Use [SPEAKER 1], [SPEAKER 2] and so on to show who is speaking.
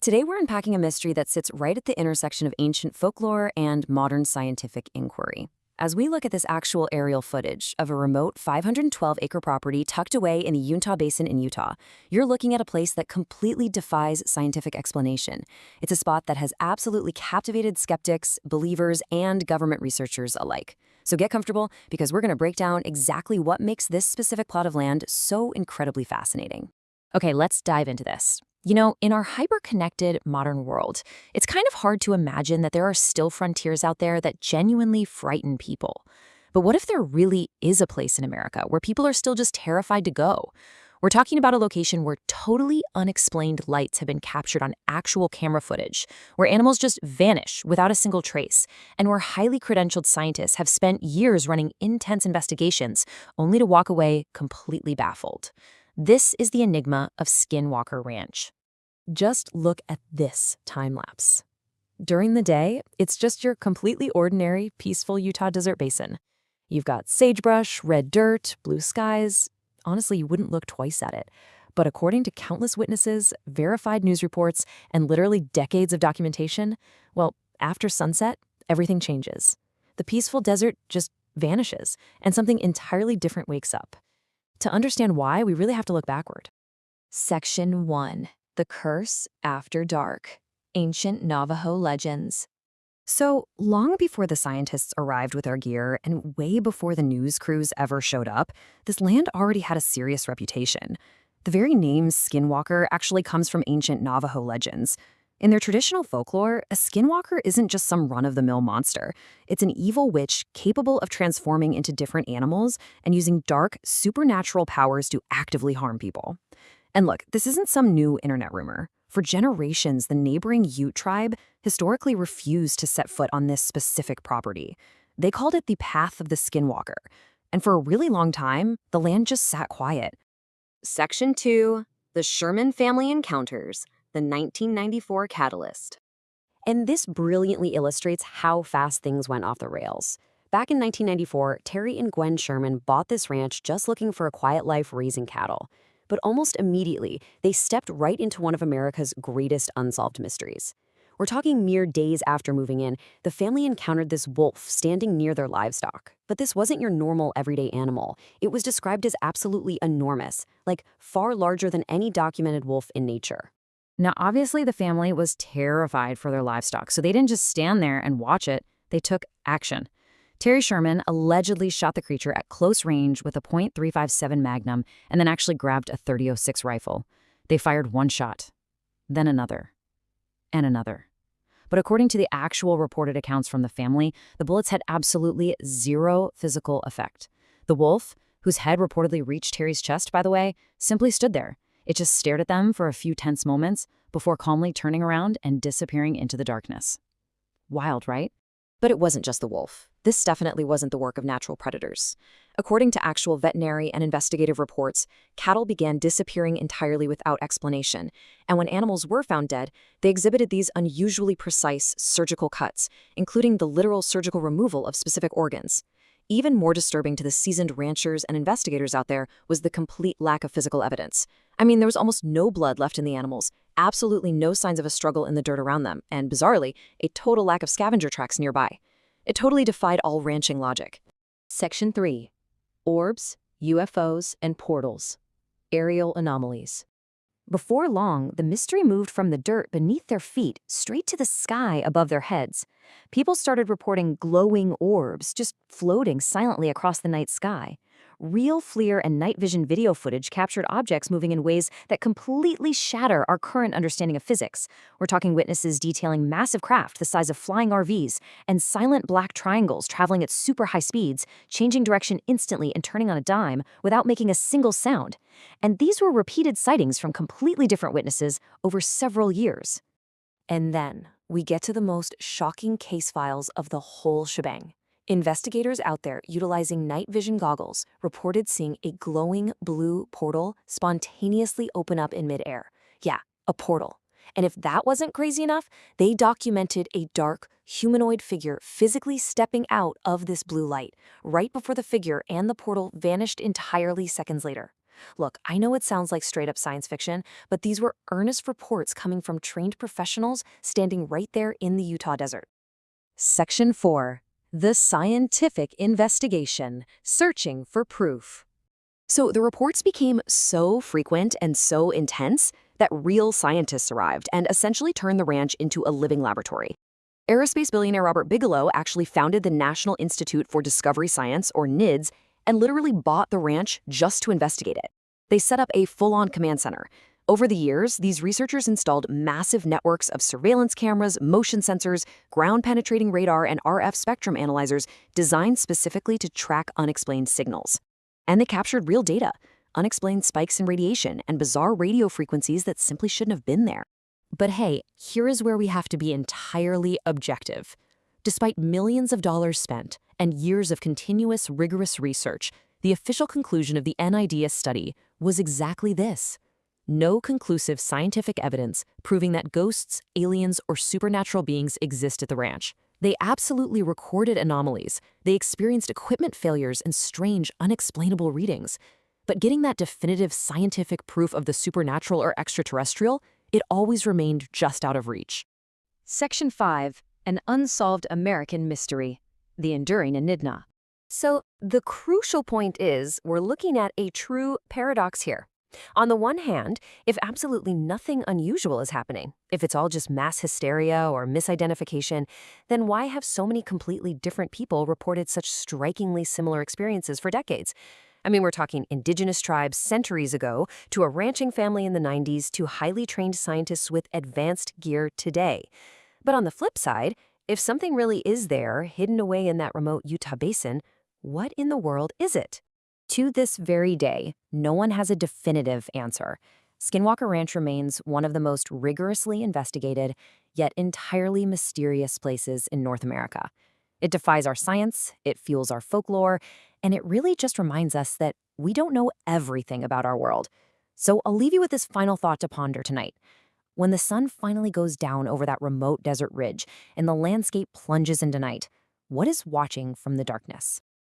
[SPEAKER 1] Today we're unpacking a mystery that sits right at the intersection of ancient folklore and modern scientific inquiry. As we look at this actual aerial footage of a remote 512-acre property tucked away in the Utah Basin in Utah, you're looking at a place that completely defies scientific explanation. It's a spot that has absolutely captivated skeptics, believers, and government researchers alike. So get comfortable, because we're going to break down exactly what makes this specific plot of land so incredibly fascinating. Okay, let's dive into this. You know, in our hyper-connected modern world, it's kind of hard to imagine that there are still frontiers out there that genuinely frighten people. But what if there really is a place in America where people are still just terrified to go? We're talking about a location where totally unexplained lights have been captured on actual camera footage, where animals just vanish without a single trace, and where highly credentialed scientists have spent years running intense investigations only to walk away completely baffled. This is the enigma of Skinwalker Ranch. Just look at this time-lapse. During the day, it's just your completely ordinary, peaceful Utah desert basin. You've got sagebrush, red dirt, blue skies. Honestly, you wouldn't look twice at it. But according to countless witnesses, verified news reports, and literally decades of documentation, well, after sunset, everything changes. The peaceful desert just vanishes, and something entirely different wakes up. To understand why, we really have to look backward. Section 1. The Curse After Dark. Ancient Navajo Legends. So, long before the scientists arrived with their gear, and way before the news crews ever showed up, this land already had a serious reputation. The very name Skinwalker actually comes from ancient Navajo legends. In their traditional folklore, a skinwalker isn't just some run-of-the-mill monster. It's an evil witch capable of transforming into different animals and using dark, supernatural powers to actively harm people. And look, this isn't some new internet rumor. For generations, the neighboring Ute tribe historically refused to set foot on this specific property. They called it the Path of the Skinwalker. And for a really long time, the land just sat quiet. Section 2. The Sherman Family Encounters. The 1994 Catalyst. And this brilliantly illustrates how fast things went off the rails. Back in 1994, Terry and Gwen Sherman bought this ranch just looking for a quiet life raising cattle. But almost immediately, they stepped right into one of America's greatest unsolved mysteries. We're talking mere days after moving in, the family encountered this wolf standing near their livestock. But this wasn't your normal everyday animal. It was described as absolutely enormous, like far larger than any documented wolf in nature. Now, obviously, the family was terrified for their livestock, so they didn't just stand there and watch it. They took action. Terry Sherman allegedly shot the creature at close range with a .357 Magnum and then actually grabbed a .30-06 rifle. They fired one shot, then another, and another. But according to the actual reported accounts from the family, the bullets had absolutely zero physical effect. The wolf, whose head reportedly reached Terry's chest, by the way, simply stood there. It just stared at them for a few tense moments before calmly turning around and disappearing into the darkness. Wild, right? But it wasn't just the wolf. This definitely wasn't the work of natural predators. According to actual veterinary and investigative reports, cattle began disappearing entirely without explanation, and when animals were found dead, they exhibited these unusually precise surgical cuts, including the literal surgical removal of specific organs. Even more disturbing to the seasoned ranchers and investigators out there was the complete lack of physical evidence. I mean, there was almost no blood left in the animals, absolutely no signs of a struggle in the dirt around them, and bizarrely, a total lack of scavenger tracks nearby. It totally defied all ranching logic. Section 3. Orbs, UFOs, and portals. Aerial anomalies. Before long, the mystery moved from the dirt beneath their feet straight to the sky above their heads. People started reporting glowing orbs just floating silently across the night sky. Real FLIR and night vision video footage captured objects moving in ways that completely shatter our current understanding of physics. We're talking witnesses detailing massive craft the size of flying RVs and silent black triangles traveling at super high speeds, changing direction instantly and turning on a dime without making a single sound. And these were repeated sightings from completely different witnesses over several years. And then we get to the most shocking case files of the whole shebang. Investigators out there utilizing night vision goggles reported seeing a glowing blue portal spontaneously open up in midair. Yeah, a portal. And if that wasn't crazy enough, they documented a dark, humanoid figure physically stepping out of this blue light, right before the figure and the portal vanished entirely seconds later. Look, I know it sounds like straight up science fiction, but these were earnest reports coming from trained professionals standing right there in the Utah desert. Section 4. The Scientific Investigation, Searching for Proof. So the reports became so frequent and so intense that real scientists arrived and essentially turned the ranch into a living laboratory. Aerospace billionaire Robert Bigelow actually founded the National Institute for Discovery Science, or NIDS, and literally bought the ranch just to investigate it. They set up a full-on command center. Over the years, these researchers installed massive networks of surveillance cameras, motion sensors, ground-penetrating radar, and RF spectrum analyzers designed specifically to track unexplained signals. And they captured real data, unexplained spikes in radiation, and bizarre radio frequencies that simply shouldn't have been there. But hey, here is where we have to be entirely objective. Despite millions of dollars spent and years of continuous, rigorous research, the official conclusion of the NIDS study was exactly this: no conclusive scientific evidence proving that ghosts, aliens, or supernatural beings exist at the ranch. They absolutely recorded anomalies. They experienced equipment failures and strange, unexplainable readings. But getting that definitive scientific proof of the supernatural or extraterrestrial, it always remained just out of reach. Section 5. An Unsolved American Mystery, the Enduring Enigma. So the crucial point is we're looking at a true paradox here. On the one hand, if absolutely nothing unusual is happening, if it's all just mass hysteria or misidentification, then why have so many completely different people reported such strikingly similar experiences for decades? I mean, we're talking indigenous tribes centuries ago, to a ranching family in the 90s, to highly trained scientists with advanced gear today. But on the flip side, if something really is there, hidden away in that remote Utah basin, what in the world is it? To this very day, no one has a definitive answer. Skinwalker Ranch remains one of the most rigorously investigated, yet entirely mysterious places in North America. It defies our science, it fuels our folklore, and it really just reminds us that we don't know everything about our world. So I'll leave you with this final thought to ponder tonight. When the sun finally goes down over that remote desert ridge and the landscape plunges into night, what is watching from the darkness?